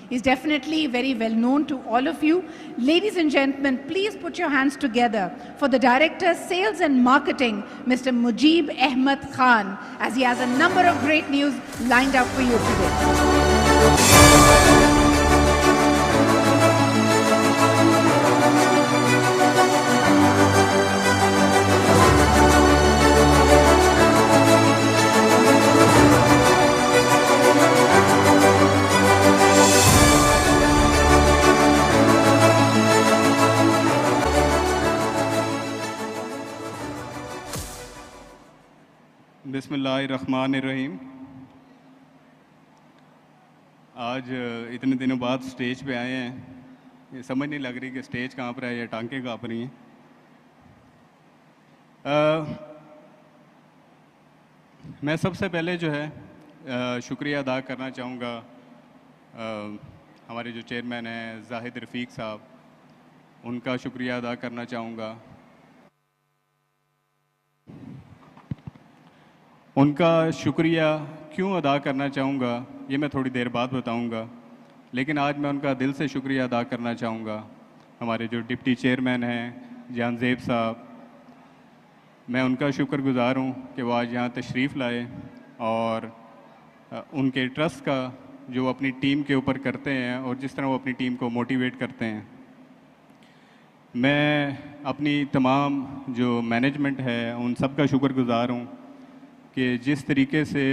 He's definitely very well known to all of you. Ladies and gentlemen, please put your hands together for the Director, Sales and Marketing, Mr. Mujib Ahmed Khan, as he has a number of great news lined up for you today. बिस्मिल्लाहिर्रहमानिर्रहीम। आज इतने दिनों बाद stage पे आए हैं, ये समझ नहीं लग रही कि स्टेज कहाँ पर है या टांकें काँप रही हैं। मैं सबसे पहले जो है शुक्रिया अदा करना चाहूँगा हमारे जो चेयरमैन हैं जाहिद रफ़ीक साहब, उनका शुक्रिया अदा करना चाहूँगा। उनका शुक्रिया क्यों अदा करना चाहूँगा ये मैं थोड़ी देर बाद बताऊँगा, लेकिन आज मैं उनका दिल से शुक्रिया अदा करना चाहूँगा। हमारे जो डिप्टी चेयरमैन हैं जानजेब साहब, मैं उनका शुक्रगुज़ार हूँ कि वो आज यहाँ तशरीफ़ लाए और उनके ट्रस्ट का जो वो अपनी टीम के ऊपर करते हैं और जिस तरह वो अपनी टीम को मोटिवेट करते हैं। मैं अपनी तमाम जो मैनेजमेंट है उन सब का शुक्रगुज़ार हूँ कि जिस तरीके से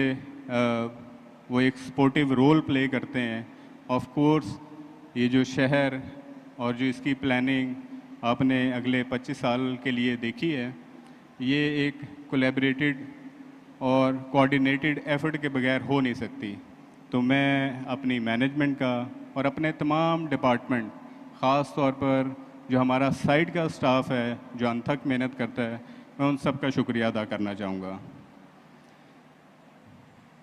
वो एक स्पोर्टिव रोल प्ले करते हैं। ऑफ कोर्स ये जो शहर और जो इसकी प्लानिंग आपने अगले 25 साल के लिए देखी है, ये एक कोलैबोरेटेड और कोऑर्डिनेटेड एफर्ट के बगैर हो नहीं सकती। तो मैं अपनी मैनेजमेंट का और अपने तमाम डिपार्टमेंट, ख़ास तौर पर जो हमारा साइट का स्टाफ है जो अनथक मेहनत करता है, मैं उन सब का शुक्रिया अदा करना चाहूँगा।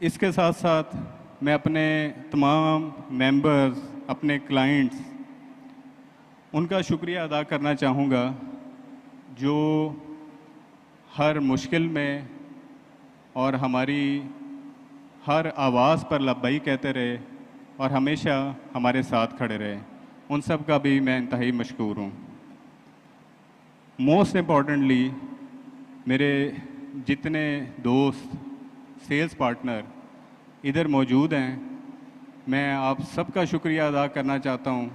इसके साथ साथ मैं अपने तमाम मेंबर्स, अपने क्लाइंट्स, उनका शुक्रिया अदा करना चाहूँगा जो हर मुश्किल में और हमारी हर आवाज़ पर लब्बई कहते रहे और हमेशा हमारे साथ खड़े रहे। उन सब का भी मैं इंतहाई मशकूर हूँ। मोस्ट इम्पॉर्टेंटली मेरे जितने दोस्त, सेल्स पार्टनर इधर मौजूद हैं, मैं आप सबका शुक्रिया अदा करना चाहता हूँ।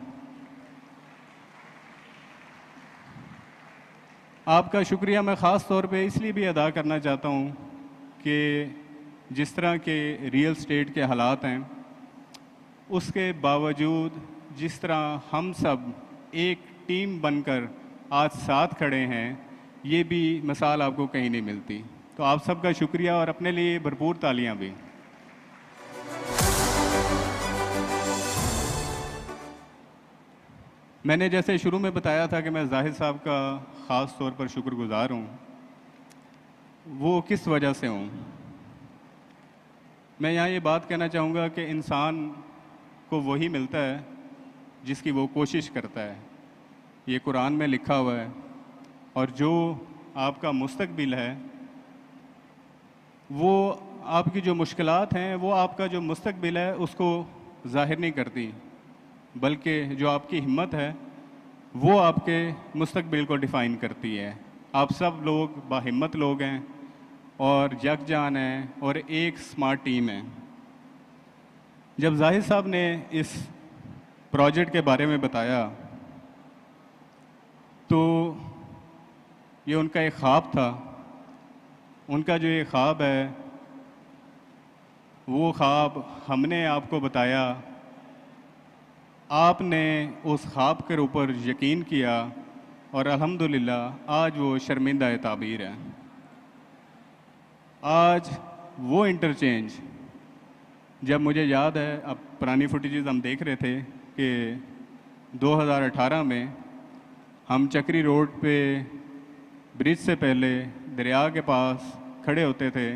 आपका शुक्रिया मैं ख़ास तौर पे इसलिए भी अदा करना चाहता हूँ कि जिस तरह के रियल स्टेट के हालात हैं, उसके बावजूद जिस तरह हम सब एक टीम बनकर आज साथ खड़े हैं, ये भी मिसाल आपको कहीं नहीं मिलती। तो आप सबका शुक्रिया और अपने लिए भरपूर तालियां भी। मैंने जैसे शुरू में बताया था कि मैं जाहिद साहब का ख़ास तौर पर शुक्रगुज़ार हूँ। वो किस वजह से हूँ, मैं यहाँ ये बात कहना चाहूँगा कि इंसान को वही मिलता है जिसकी वो कोशिश करता है। ये कुरान में लिखा हुआ है। और जो आपका मुस्तकबिल है, वो आपकी जो मुश्किलात हैं, वो आपका जो मुस्तकबिल है उसको ज़ाहिर नहीं करती, बल्कि जो आपकी हिम्मत है वो आपके मुस्तकबिल को डिफ़ाइन करती है। आप सब लोग बाहिम्मत लोग हैं और यकजान हैं और एक स्मार्ट टीम है। जब जाहिद साहब ने इस प्रोजेक्ट के बारे में बताया तो ये उनका एक ख्वाब था। उनका जो ये ख्वाब है, वो ख्वाब हमने आपको बताया, आपने उस ख्वाब के ऊपर यकीन किया और अल्हम्दुलिल्लाह आज वो शर्मिंदा ताबीर है। आज वो इंटरचेंज, जब मुझे याद है, अब पुरानी फुटेजेस हम देख रहे थे कि 2018 में हम चक्री रोड पे ब्रिज से पहले दरिया के पास खड़े होते थे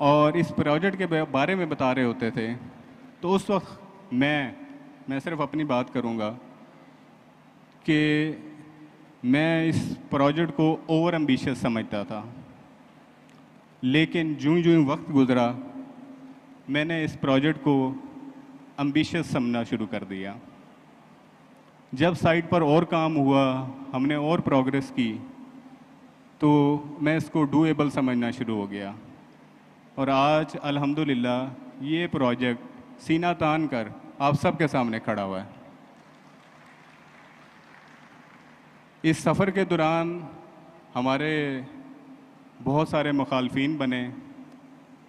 और इस प्रोजेक्ट के बारे में बता रहे होते थे। तो उस वक्त मैं सिर्फ अपनी बात करूंगा कि मैं इस प्रोजेक्ट को ओवर एम्बिशियस समझता था, लेकिन जूं जूं वक्त गुज़रा मैंने इस प्रोजेक्ट को एम्बिशियस समझना शुरू कर दिया। जब साइट पर और काम हुआ, हमने और प्रोग्रेस की, तो मैं इसको डूएबल समझना शुरू हो गया। और आज अल्हम्दुलिल्लाह ये प्रोजेक्ट सीना तान कर आप सबके सामने खड़ा हुआ है। इस सफ़र के दौरान हमारे बहुत सारे मुखालफीन बने,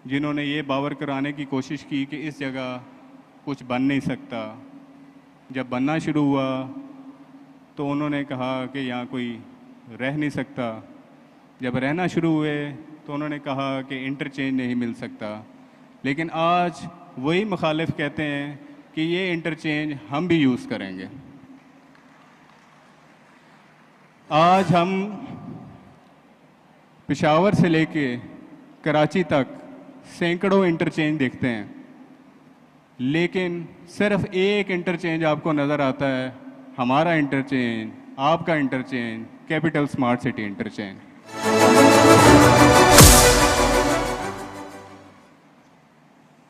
जिन्होंने ये बावर कराने की कोशिश की कि इस जगह कुछ बन नहीं सकता। जब बनना शुरू हुआ तो उन्होंने कहा कि यहाँ कोई रह नहीं सकता। जब रहना शुरू हुए तो उन्होंने कहा कि इंटरचेंज नहीं मिल सकता। लेकिन आज वही मुखालिफ कहते हैं कि ये इंटरचेंज हम भी यूज़ करेंगे। आज हम पेशावर से लेके कराची तक सैकड़ों इंटरचेंज देखते हैं, लेकिन सिर्फ एक इंटरचेंज आपको नज़र आता है, हमारा इंटरचेंज, आपका interchange, capital smart city interchange.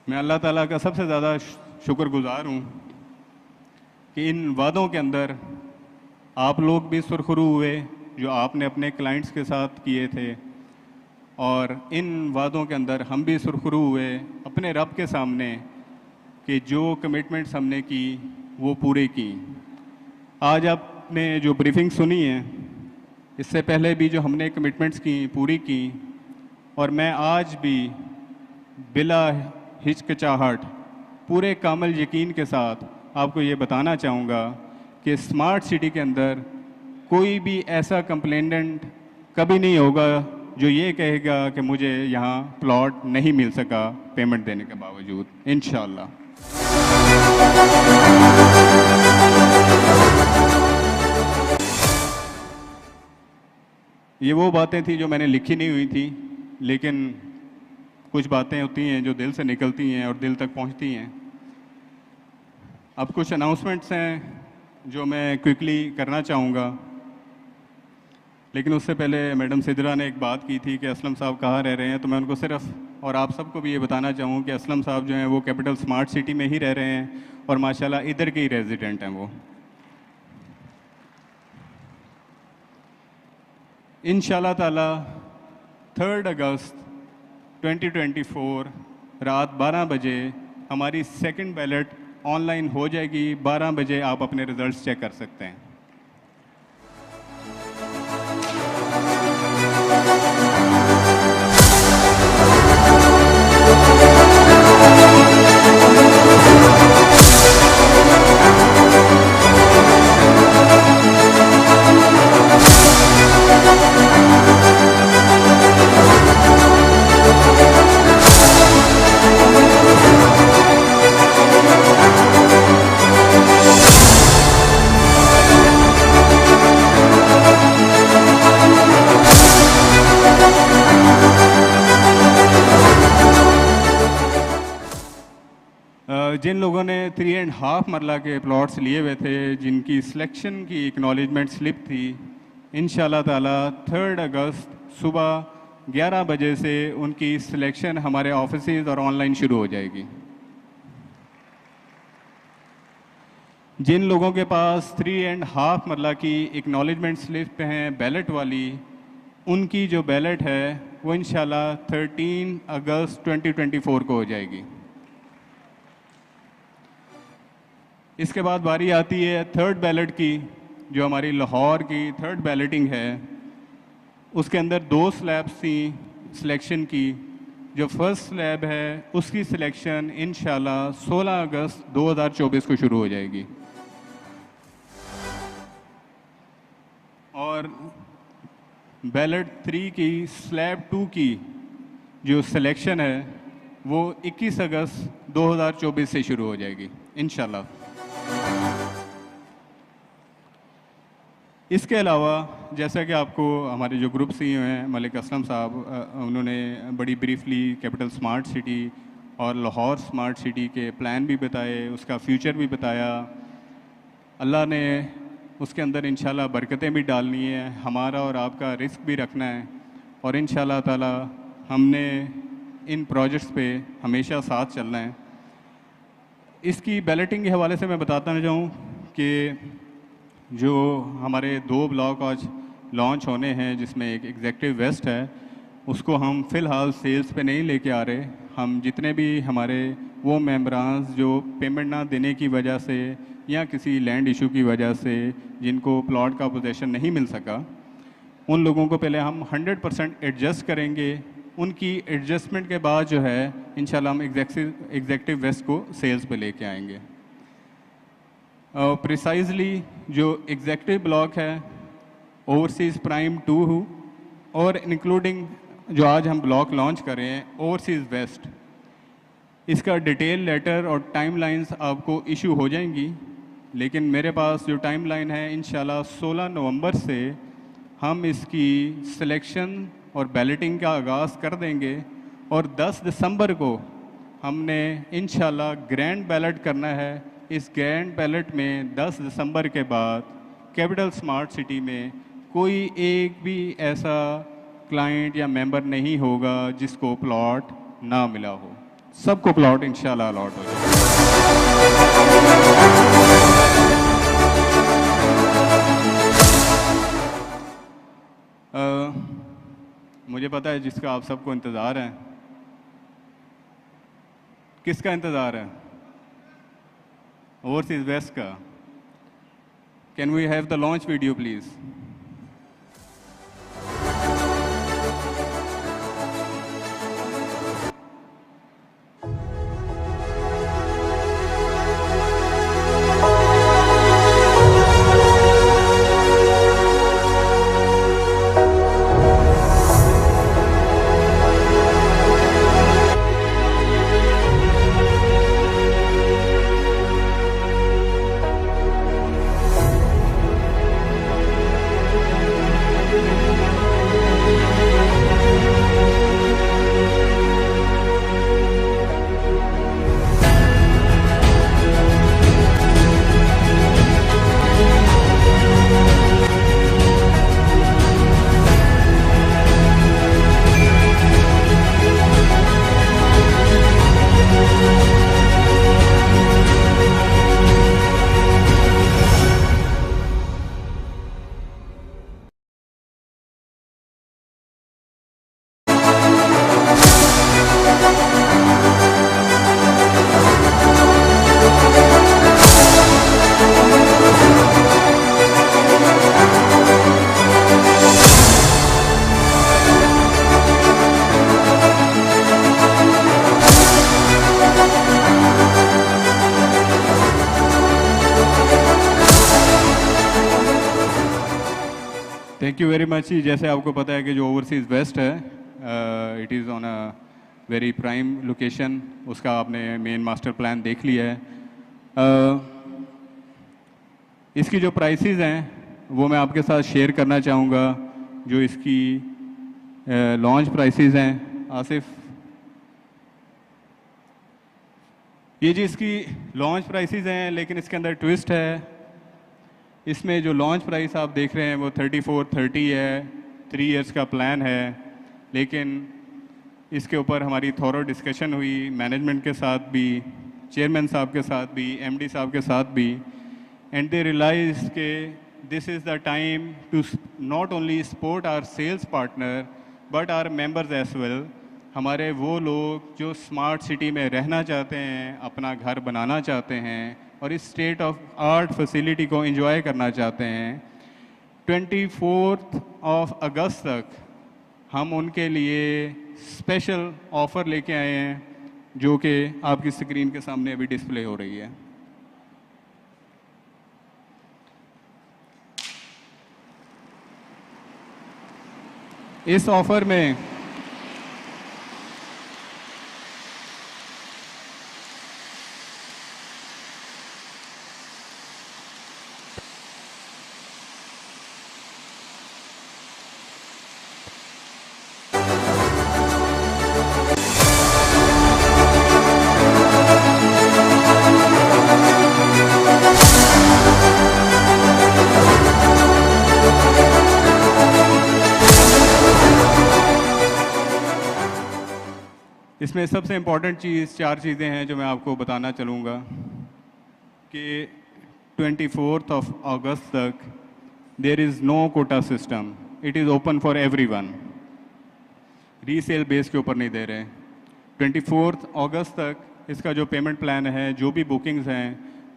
मैं अल्लाह ताला का सबसे ज़्यादा शुक्रगुजार हूँ कि इन वादों के अंदर आप लोग भी सुरखरू हुए जो आपने अपने क्लाइंट्स के साथ किए थे, और इन वादों के अंदर हम भी सुरखरू हुए अपने रब के सामने कि जो कमिटमेंट्स हमने की वो पूरे की। आज आपने जो ब्रीफिंग सुनी है, इससे पहले भी जो हमने कमिटमेंट्स की पूरी की, और मैं आज भी बिला हिचकिचाहट पूरे कामिल यकीन के साथ आपको ये बताना चाहूँगा कि स्मार्ट सिटी के अंदर कोई भी ऐसा कंप्लेनेंट कभी नहीं होगा जो ये कहेगा कि मुझे यहाँ प्लॉट नहीं मिल सका पेमेंट देने के बावजूद, इंशाअल्लाह। ये वो बातें थी जो मैंने लिखी नहीं हुई थी, लेकिन कुछ बातें होती हैं जो दिल से निकलती हैं और दिल तक पहुंचती हैं। अब कुछ अनाउंसमेंट्स हैं जो मैं क्विकली करना चाहूँगा, लेकिन उससे पहले मैडम सिद्रा ने एक बात की थी कि असलम साहब कहाँ रह रहे हैं, तो मैं उनको सिर्फ और आप सबको भी ये बताना चाहूँ कि असलम साहब जो हैं वो कैपिटल स्मार्ट सिटी में ही रह रहे हैं और माशाल्लाह इधर के ही रेजिडेंट हैं वो। इंशाल्लाह ताला 3 अगस्त 2024 रात 12 बजे हमारी सेकंड बैलेट ऑनलाइन हो जाएगी। 12 बजे आप अपने रिजल्ट्स चेक कर सकते हैं। जिन लोगों ने 3.5 मरला के प्लॉट्स लिए हुए थे, जिनकी सिलेक्शन की एक्नॉलेजमेंट स्लिप थी, इंशाल्लाह ताला 3 अगस्त सुबह 11 बजे से उनकी सिलेक्शन हमारे ऑफिसेज और ऑनलाइन शुरू हो जाएगी। जिन लोगों के पास 3.5 मरला की एक्नॉलेजमेंट स्लिप हैं बैलेट वाली, उनकी जो बैलेट है वो इंशाल्लाह 13 अगस्त 2024 को हो जाएगी। इसके बाद बारी आती है थर्ड बैलेट की, जो हमारी लाहौर की थर्ड बैलेटिंग है। उसके अंदर 2 स्लैब्स थी सिलेक्शन की। जो फर्स्ट स्लैब है उसकी सिलेक्शन इंशाल्लाह 16 अगस्त 2024 को शुरू हो जाएगी, और बैलेट 3 की स्लैब 2 की जो सिलेक्शन है वो 21 अगस्त 2024 से शुरू हो जाएगी इंशाल्लाह। इसके अलावा जैसा कि आपको हमारे जो ग्रुप CEO हैं मलिक असलम साहब, उन्होंने बड़ी ब्रीफली कैपिटल स्मार्ट सिटी और लाहौर स्मार्ट सिटी के प्लान भी बताए, उसका फ्यूचर भी बताया। अल्लाह ने उसके अंदर इंशाल्लाह बरकतें भी डालनी है, हमारा और आपका रिस्क भी रखना है, और इंशाल्लाह ताला हमने इन प्रोजेक्ट्स पे हमेशा साथ चलना है। इसकी बैलेटिंग के हवाले से मैं बताना चाहूँ कि जो हमारे 2 ब्लॉक आज लॉन्च होने हैं, जिसमें एक एग्जेक्टिव वेस्ट है, उसको हम फ़िलहाल सेल्स पे नहीं लेके आ रहे। हम जितने भी हमारे वो मेम्बरान्स जो पेमेंट ना देने की वजह से या किसी लैंड इशू की वजह से जिनको प्लॉट का पोजेसन नहीं मिल सका, उन लोगों को पहले हम 100% एडजस्ट करेंगे। उनकी एडजस्टमेंट के बाद जो है इंशाल्लाह हम एग्जेक्टिव वेस्ट को सेल्स पे लेके आएंगे। प्रिसाइजली जो एग्जेक्टिव ब्लॉक है ओवरसीज़ प्राइम 2 और इंक्लूडिंग जो आज हम ब्लॉक लॉन्च कर रहे हैं ओवरसीज़ वेस्ट, इसका डिटेल लेटर और टाइमलाइंस आपको इशू हो जाएंगी। लेकिन मेरे पास जो टाइमलाइन है इंशाल्लाह 16 नवंबर से हम इसकी सिलेक्शन और बैलेटिंग का आगाज़ कर देंगे और 10 दिसंबर को हमने इंशाल्लाह ग्रैंड बैलेट करना है। इस ग्रैंड बैलेट में 10 दिसंबर के बाद कैपिटल स्मार्ट सिटी में कोई एक भी ऐसा क्लाइंट या मेंबर नहीं होगा जिसको प्लॉट ना मिला हो, सबको प्लॉट इंशाल्लाह अलॉट हो जाएगा। मुझे पता है जिसका आप सबको इंतज़ार है। किसका इंतज़ार है? ओवरसीज़ वेस्ट का। Can we have the launch video please? Thank you very much. जैसे आपको पता है कि जो ओवरसीज़ वेस्ट है it is on a very prime location, उसका आपने मेन मास्टर प्लान देख लिया है। इसकी जो प्राइसेस हैं वो मैं आपके साथ शेयर करना चाहूँगा। जो इसकी लॉन्च प्राइसेस हैं, आसिफ, ये जी इसकी लॉन्च प्राइसेस हैं, लेकिन इसके अंदर ट्विस्ट है। इसमें जो लॉन्च प्राइस आप देख रहे हैं वो 3430 है, 3 इयर्स का प्लान है। लेकिन इसके ऊपर हमारी थॉरो डिस्कशन हुई मैनेजमेंट के साथ भी, चेयरमैन साहब के साथ भी, एमडी साहब के साथ भी, एंड दे रियलाइज के this is the time to not only support our sales partner but our members as well. हमारे वो लोग जो स्मार्ट सिटी में रहना चाहते हैं, अपना घर बनाना चाहते हैं और इस स्टेट ऑफ आर्ट फैसिलिटी को एंजॉय करना चाहते हैं, 24 अगस्त तक हम उनके लिए स्पेशल ऑफ़र लेके आए हैं, जो कि आपकी स्क्रीन के सामने अभी डिस्प्ले हो रही है। इस ऑफ़र में इसमें सबसे इम्पॉर्टेंट चीज़ 4 चीज़ें हैं जो मैं आपको बताना चलूँगा कि 24 अगस्त तक there is no quota system, it is open for everyone. Resale base के ऊपर नहीं दे रहे। 24 अगस्त तक इसका जो पेमेंट प्लान है, जो भी बुकिंग्स हैं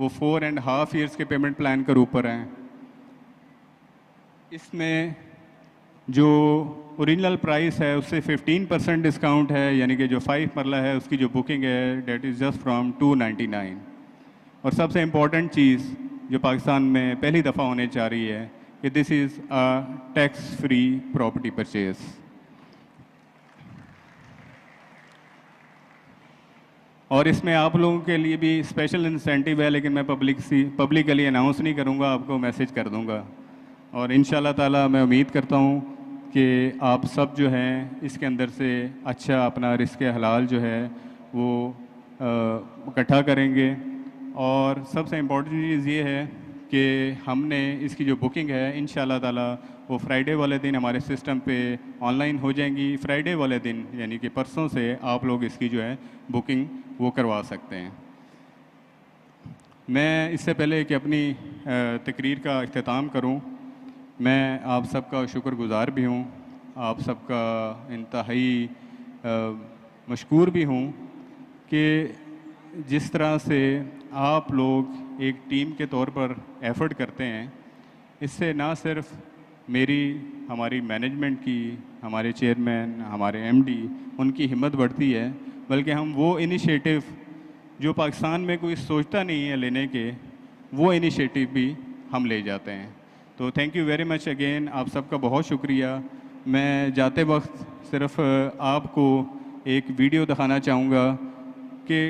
वो 4.5 ईयर्स के पेमेंट प्लान के ऊपर हैं। इसमें जो ओरिजिनल प्राइस है उससे 15% डिस्काउंट है, यानी कि जो 5 मरला है उसकी जो बुकिंग है डेट इज़ जस्ट फ्रॉम 299। और सबसे इम्पॉर्टेंट चीज़ जो पाकिस्तान में पहली दफ़ा होने जा रही है कि this is a tax free property purchase. और इसमें आप लोगों के लिए भी स्पेशल इंसेंटिव है, लेकिन मैं पब्लिकली अनाउंस नहीं करूँगा, आपको मैसेज कर दूँगा। और इंशाल्लाह ताला मैं उम्मीद करता हूँ कि आप सब जो हैं इसके अंदर से अच्छा अपना रिस्क हलाल जो है वो इकट्ठा करेंगे। और सबसे इम्पोर्टेंट चीज़ ये है कि हमने इसकी जो बुकिंग है इंशाल्लाह ताला वो फ्राइडे वाले दिन हमारे सिस्टम पे ऑनलाइन हो जाएंगी। फ्राइडे वाले दिन यानी कि परसों से आप लोग इसकी जो है बुकिंग वो करवा सकते हैं। मैं इससे पहले कि अपनी तकरीर का इख्तिताम करूं, मैं आप सबका शुक्रगुज़ार भी हूं, आप सबका इंतहाई मशकूर भी हूं कि जिस तरह से आप लोग एक टीम के तौर पर एफ़र्ट करते हैं। इससे ना सिर्फ मेरी हमारी मैनेजमेंट की, हमारे चेयरमैन, हमारे एमडी, उनकी हिम्मत बढ़ती है, बल्कि हम वो इनिशिएटिव जो पाकिस्तान में कोई सोचता नहीं है लेने के, वो इनिशिएटिव भी हम ले जाते हैं। तो thank you very much again, आप सबका बहुत शुक्रिया। मैं जाते वक्त सिर्फ आपको एक वीडियो दिखाना चाहूँगा कि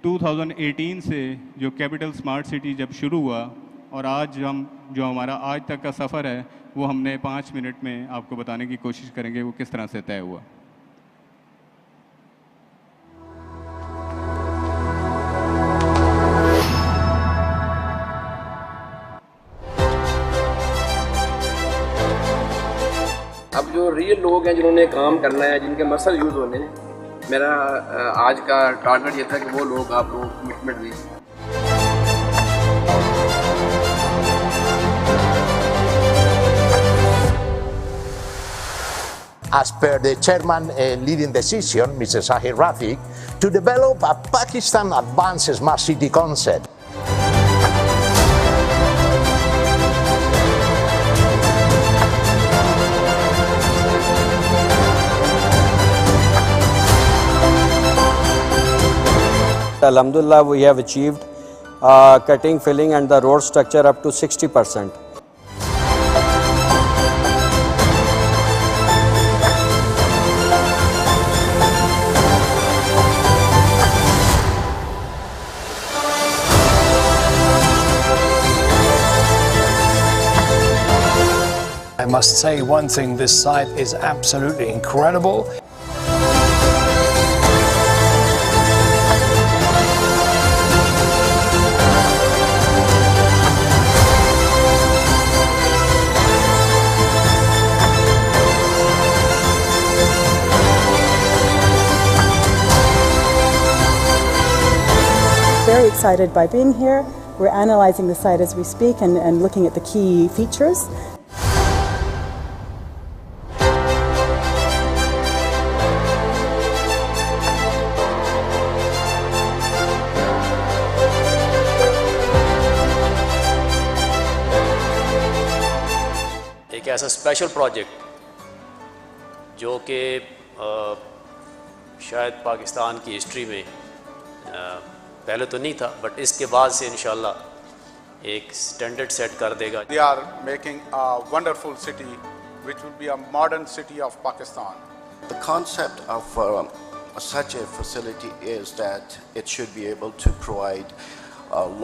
2018 से जो कैपिटल स्मार्ट सिटी जब शुरू हुआ और आज हम जो हमारा आज तक का सफ़र है वो हमने 5 मिनट में आपको बताने की कोशिश करेंगे वो किस तरह से तय हुआ। अब जो रियल लोग हैं जिन्होंने काम करना है, जिनके मसल यूज़ होने हैं, मेरा आज का टारगेट ये था कि वो लोग आप लोग कमिटमेंट दें। As per the chairman leading decision, Mr. Zahir Rafiq, to develop a Pakistan Advanced Smart City concept. Alhamdulillah, we have achieved cutting, filling and the road structure up to 60%. I must say one thing, this site is absolutely incredible. Very excited by being here. We're analysing the site as we speak and looking at the key features. एक ऐसा special project जो कि शायद पाकिस्तान की history में पहले तो नहीं था, बट इसके बाद से इंशाल्लाह एक स्टैंडर्ड सेट कर देगा। They are making a wonderful city which will be a modern city of Pakistan. The concept of such a facility is that it should be able to provide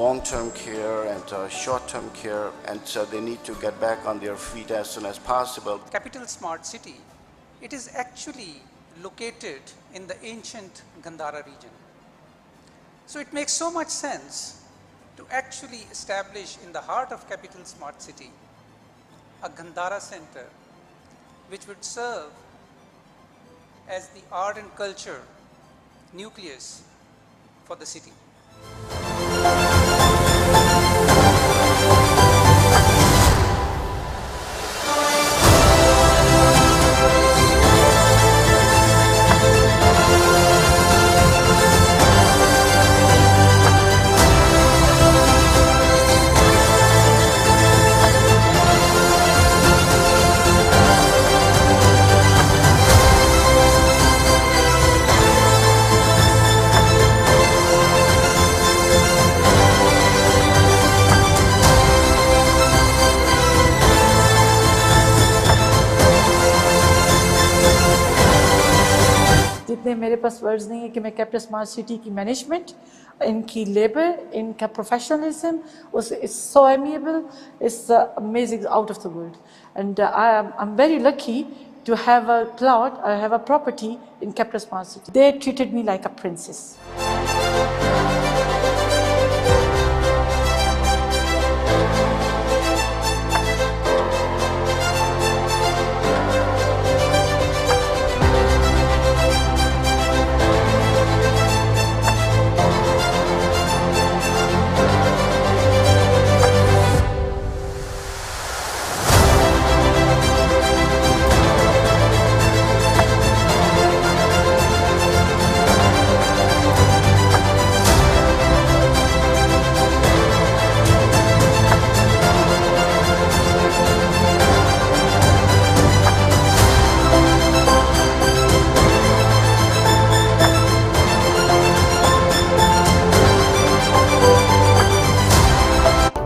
long-term care and short-term care, and so they need to get back on their feet as soon as possible. Capital Smart City, it is actually located in the ancient Gandhara region. So it makes so much sense to actually establish in the heart of Capital Smart City a Gandhara center which would serve as the art and culture nucleus for the city. जितने मेरे पास words नहीं है कि मैं capital smart city की management, इनकी labour, इनका professionalism, it's so amiable, it's amazing, out of the world. And I'm very lucky to have a plot, I have a property in Capital Smart City. They treated me like a princess.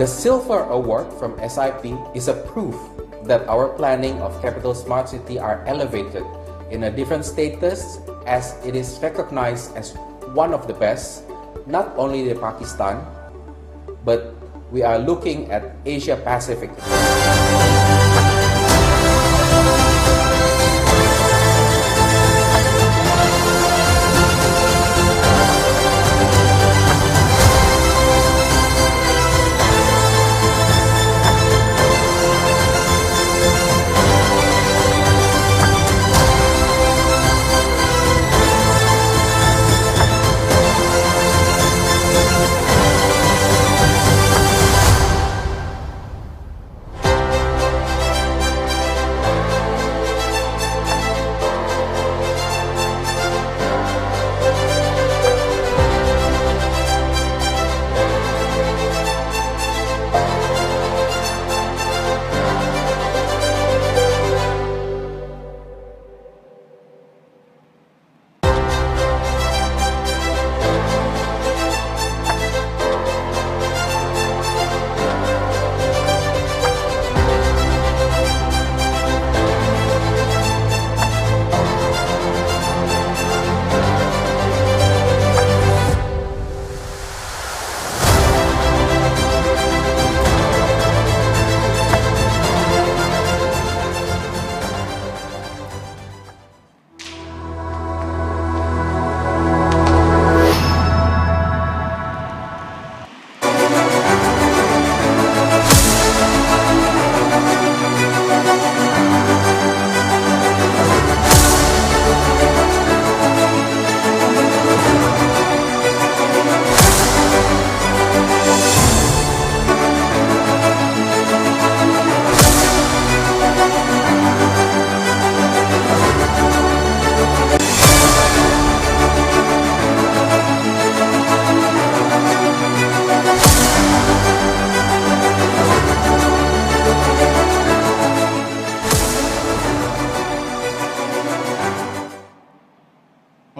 The Silver Award from SIP is a proof that our planning of Capital Smart City are elevated in a different status, as it is recognized as one of the best, not only in Pakistan, but we are looking at Asia Pacific.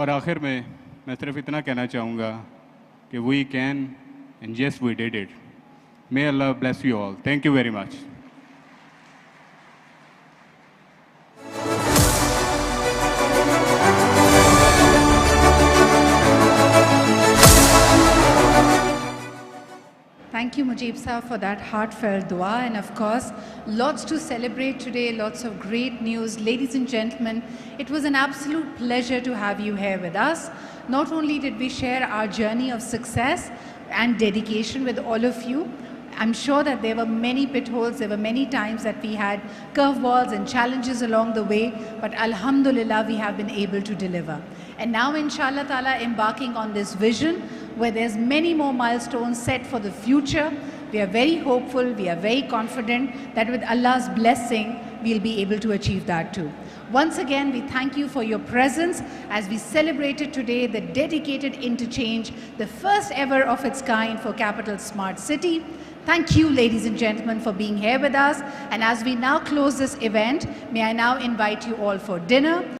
और आखिर में मैं सिर्फ इतना कहना चाहूँगा कि we can and yes we did it. May अल्लाह bless you all. Thank you very much. Thank you, Mujib Sahab, for that heartfelt dua. And of course, lots to celebrate today, lots of great news. Ladies and gentlemen, it was an absolute pleasure to have you here with us. Not only did we share our journey of success and dedication with all of you, I'm sure that there were many pitfalls, there were many times that we had curveballs and challenges along the way, but alhamdulillah, we have been able to deliver. And now, inshallah ta'ala, embarking on this vision where there's many more milestones set for the future. We are very hopeful, we are very confident that with Allah's blessing, we'll be able to achieve that too. Once again, we thank you for your presence as we celebrated today the dedicated interchange, the first ever of its kind for Capital Smart City. Thank you, ladies and gentlemen, for being here with us. And as we now close this event, may I now invite you all for dinner.